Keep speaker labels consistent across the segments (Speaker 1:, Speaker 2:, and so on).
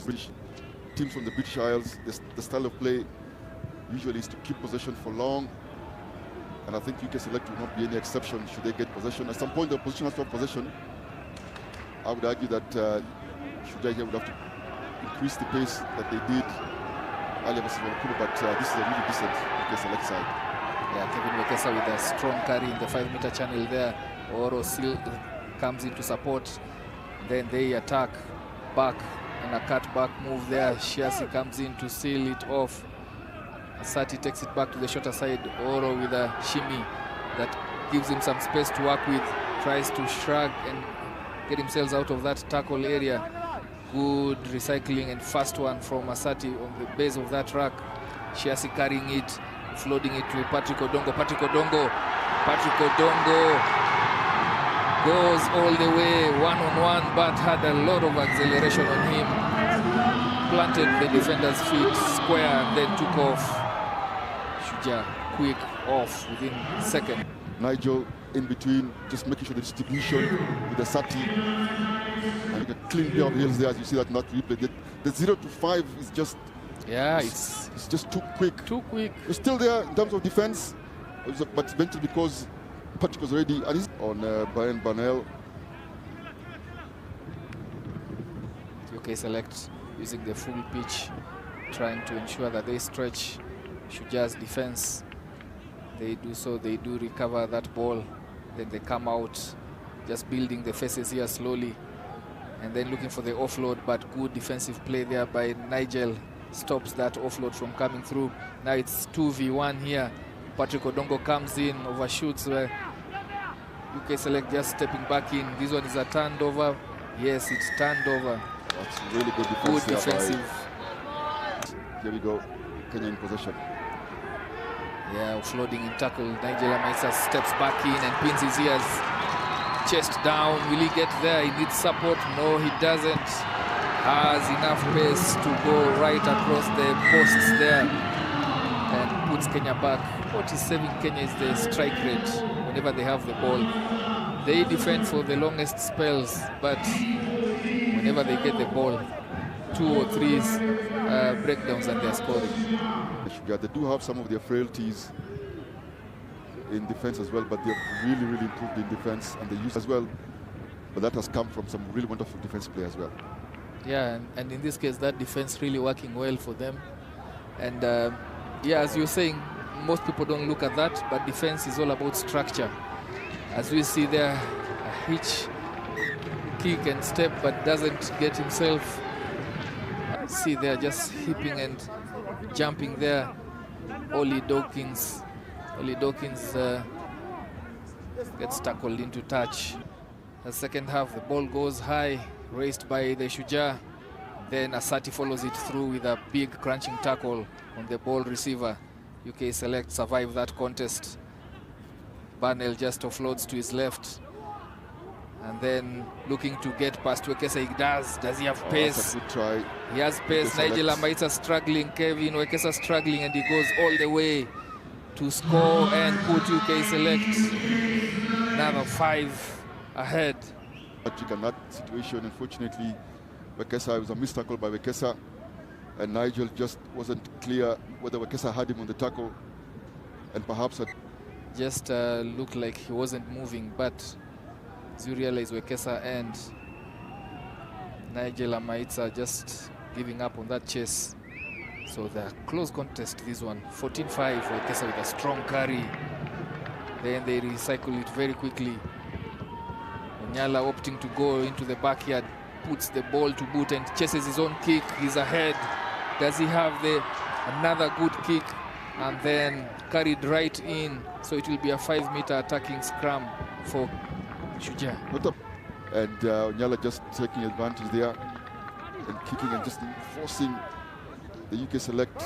Speaker 1: British teams from the British Isles, the style of play usually is to keep possession for long, and I think UK Select will not be any exception should they get possession. At some point, the opposition has to have possession. I would argue that Shujaa here would have to increase the pace that they did earlier versus Vancouver, but this is a really decent UK Select side.
Speaker 2: Yeah, Kevin Wekesa with a strong carry in the 5-meter channel there. Oro still comes in to support. Then they attack back and a cut-back move there. Shiasi comes in to seal it off. Asati takes it back to the shorter side. Oro with a shimmy that gives him some space to work with. Tries to shrug and get himself out of that tackle area. Good recycling and fast one from Asati on the base of that rack. Shiasi carrying it, floating it to Patrick Odongo. Patrick Odongo goes all the way one-on-one, but had a lot of acceleration on him. Planted the defender's feet square and then took off. Shujaa quick off within a second.
Speaker 1: Nigel in between, just making sure the distribution with the Sati. And a clean pair of heels there, as you see that not replay. The 0 to 5 is just...
Speaker 2: Yeah, it's
Speaker 1: just too quick.
Speaker 2: Too quick.
Speaker 1: It's still there in terms of defense, but it's eventually because Patrick was ready. And he's on Brian Barnell.
Speaker 2: UK Select using the full pitch, trying to ensure that they stretch Shujaa's defense. They do so, they do recover that ball. Then they come out, just building the faces here slowly. And then looking for the offload, but good defensive play there by Nigel. Stops that offload from coming through. Now it's 2v1 here. Patrick Odongo comes in, overshoots where UK Select just stepping back in. This one is a turned over. Yes, it's turned over.
Speaker 1: That's really good defense.
Speaker 2: Good defensive.
Speaker 1: Here we go. Kenya in possession.
Speaker 2: Yeah, offloading in tackle. Nigel Amaisa steps back in and pins his ears. Chest down. Will he get there? He needs support. No, he doesn't. Has enough pace to go right across the posts there and puts Kenya back. What is saving Kenya is the strike rate whenever they have the ball. They defend for the longest spells, but whenever they get the ball, 2 or 3 breakdowns and they're scoring.
Speaker 1: They do have some of their frailties in defense as well, but they've really, really improved in defense and they use as well. But that has come from some really wonderful defense play as well.
Speaker 2: Yeah, and in this case, that defense really working well for them. And yeah, as you're saying, most people don't look at that, but defense is all about structure. As we see there, a hitch, kick and step, but doesn't get himself. See there, just hipping and jumping there. Ollie Dawkins gets tackled into touch. The second half, the ball goes high, raised by the Shujaa. Then Asati follows it through with a big crunching tackle on the ball receiver. UK Select survive that contest. Barnell just offloads to his left. And then looking to get past Wekesa. He does. Does he have pace?
Speaker 1: That's a good try.
Speaker 2: He has pace. Nigel Amaisa struggling. Kevin Wekesa struggling, and he goes all the way to score and put UK Select another 5 ahead.
Speaker 1: Patrick in that situation, unfortunately, Wekesa, it was a missed tackle by Wekesa, and Nigel just wasn't clear whether Wekesa had him on the tackle, and perhaps
Speaker 2: just looked like he wasn't moving, but as you realize, Wekesa and Nigel Amaisa just giving up on that chase. So the close contest, this one, 14-5, Wekesa with a strong carry. Then they recycle it very quickly. Onyala opting to go into the backyard, puts the ball to boot and chases his own kick. He's ahead. Does he have another good kick? And then carried right in. So it will be a 5-meter attacking scrum for Shujaa.
Speaker 1: And Onyala just taking advantage there and kicking and just forcing the UK Select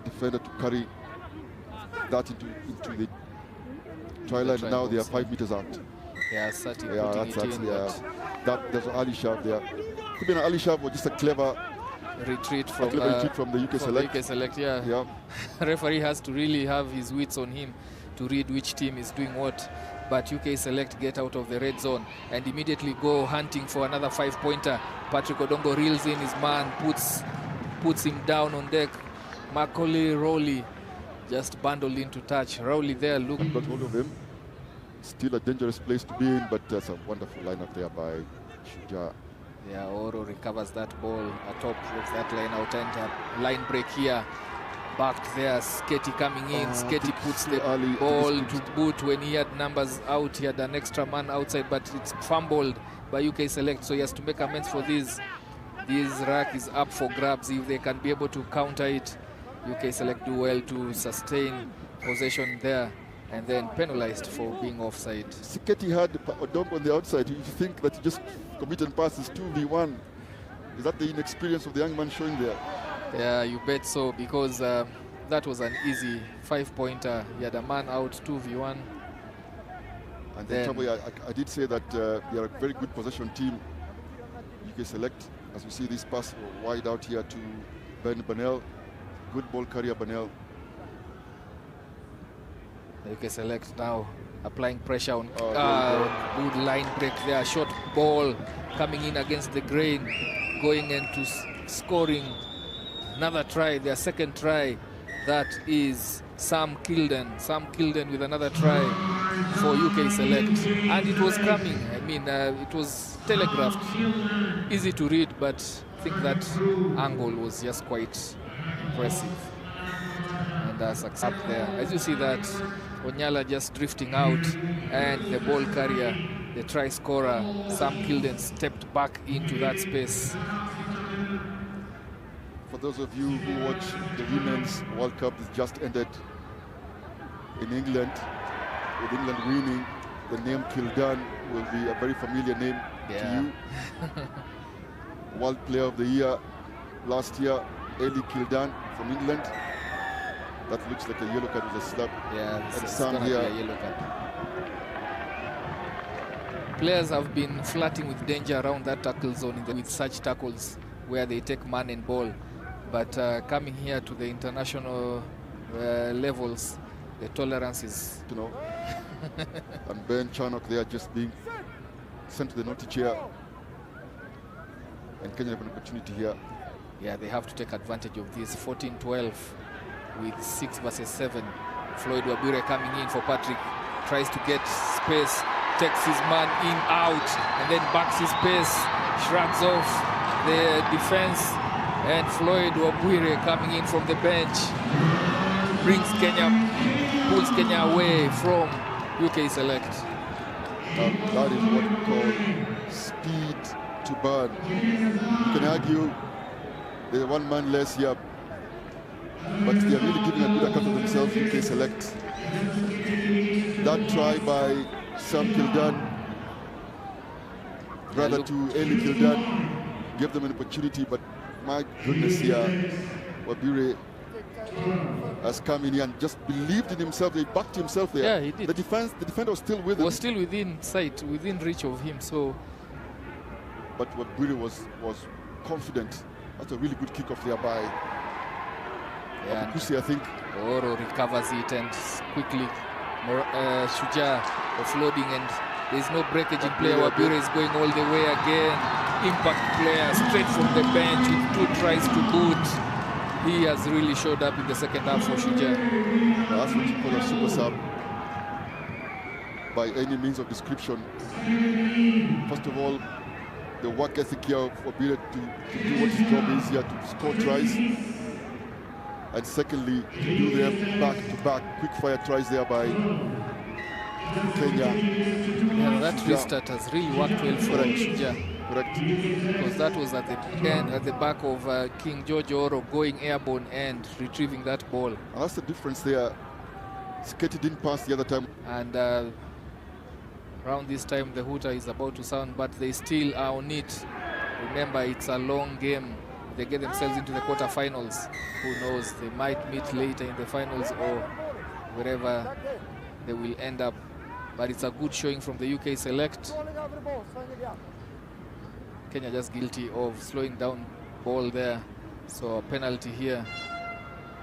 Speaker 1: defender to carry that into the try line. Now they are 5 meters out.
Speaker 2: Yeah, that's
Speaker 1: there's an early shove there. Could be an early shove or just a clever
Speaker 2: retreat from
Speaker 1: the UK Select.
Speaker 2: UK Select, yeah. Referee has to really have his wits on him to read which team is doing what. but UK Select get out of the red zone and immediately go hunting for another 5-pointer. Patrick Odongo reels in his man, puts him down on deck. Macaulay Rowley just bundled into touch. Rowley there, look.
Speaker 1: Got hold of him. Still a dangerous place to be in, but that's a wonderful lineup there by Shujaa.
Speaker 2: Yeah, Oro recovers that ball atop of that line out, and line break here. Backed there, Sketty coming in. Sketty puts the ball to boot when he had numbers out. He had an extra man outside, but it's fumbled by UK Select, so he has to make amends for this. This rack is up for grabs. If they can be able to counter it, UK Select do well to sustain possession there, and then penalized for being offside.
Speaker 1: Sketty had Odongo on the outside. You think that he just committed passes 2v1. Is that the inexperience of the young man showing there?
Speaker 2: Yeah, you bet so, because that was an easy 5-pointer. He had a man out, 2v1.
Speaker 1: And then I did say that they are a very good possession team, UK Select. As we see this pass wide out here to Ben Bannell. Good ball carrier, Bannell.
Speaker 2: UK Select now applying pressure on good line break there. Short ball coming in against the grain, going into scoring another try, their second try. That is Sam Kilden. Sam Kilden with another try for UK Select. And it was coming. I mean, it was telegraphed. Easy to read, but I think that angle was just quite impressive. And success there. As you see that, Onyala just drifting out, and the ball carrier, the try scorer, Sam Kilden, stepped back into that space.
Speaker 1: For those of you who watch the Women's World Cup that just ended in England, with England winning, the name Kildan will be a very familiar name to you. World Player of the Year last year, Ellie Kildan from England. That looks like a yellow card with a slap.
Speaker 2: Yeah,
Speaker 1: and
Speaker 2: it's
Speaker 1: Sam
Speaker 2: gonna
Speaker 1: here.
Speaker 2: be a yellow card. Players have been flirting with danger around that tackle zone with such tackles where they take man and ball. But coming here to the international levels, the tolerance is...
Speaker 1: You know, and Ben Charnock, they are just being sent to the naughty chair. And Kenya have an opportunity here.
Speaker 2: Yeah, they have to take advantage of this. 14-12 with 6 versus 7. Floyd Wabure coming in for Patrick. Tries to get space, takes his man in, out, and then backs his pace, shrugs off the defense. And Floyd Wabure coming in from the bench brings Kenya, pulls Kenya away from UK Select.
Speaker 1: That is what we call speed to burn. You can argue there's one man less here, but they are really giving a good account of themselves, UK Select. That try by Sam Kildan, brother to Eli Kildan, gave them an opportunity, but my goodness here, Wabure has come in here and just believed in himself. He backed himself there.
Speaker 2: Yeah, he did.
Speaker 1: The defender was still with him.
Speaker 2: Was still within sight, within reach of him. So,
Speaker 1: but Wabure was confident. That's a really good kickoff there by Kusi, I think.
Speaker 2: Oro recovers it and quickly Shujaa offloading, and there's no breakage in play. Wabure is going all the way again. Impact player straight from the bench with 2 tries to boot. He has really showed up in the second half for Shujaa.
Speaker 1: That's what you call a super sub by any means of description. First of all, the work ethic here of Wabure to do what his job is here, to score tries. And secondly, to do them back-to-back quick-fire tries there by Kenya.
Speaker 2: Yeah, that restart has really worked well for Shujaa.
Speaker 1: Correct.
Speaker 2: Because that was at the end, at the back of King George Oro going airborne and retrieving that ball.
Speaker 1: And that's the difference there. Sketty didn't pass the other time.
Speaker 2: And around this time, the hooter is about to sound, but they still are on it. Remember, it's a long game. They get themselves into the quarterfinals. Who knows? They might meet later in the finals or wherever they will end up. But it's a good showing from the UK Select. Kenya just guilty of slowing down ball there. So a penalty here.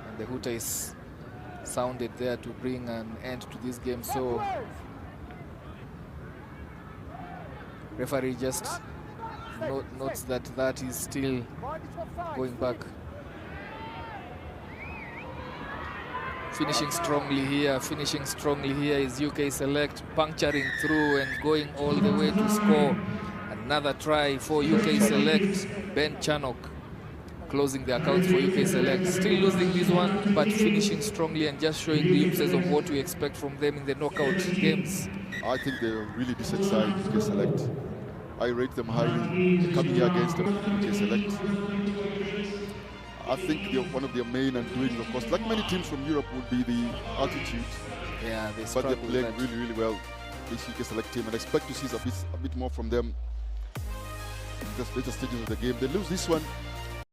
Speaker 2: And the hooter is sounded there to bring an end to this game. So Referee just notes that is still going back. Finishing strongly here is UK Select, puncturing through and going all the way to score. Another try for UK Select. Ben Chanok closing the accounts for UK Select. Still losing this one, but finishing strongly and just showing glimpses of what we expect from them in the knockout games.
Speaker 1: I think they're a really decent side, UK Select. I rate them highly. Coming here against them, UK Select. I think one of their main undoings, of course, like many teams from Europe, would be the altitude.
Speaker 2: Yeah,
Speaker 1: but they're playing really, really well, this UK Select team, and I expect to see a bit more from them in the later stages of the game. They lose this one,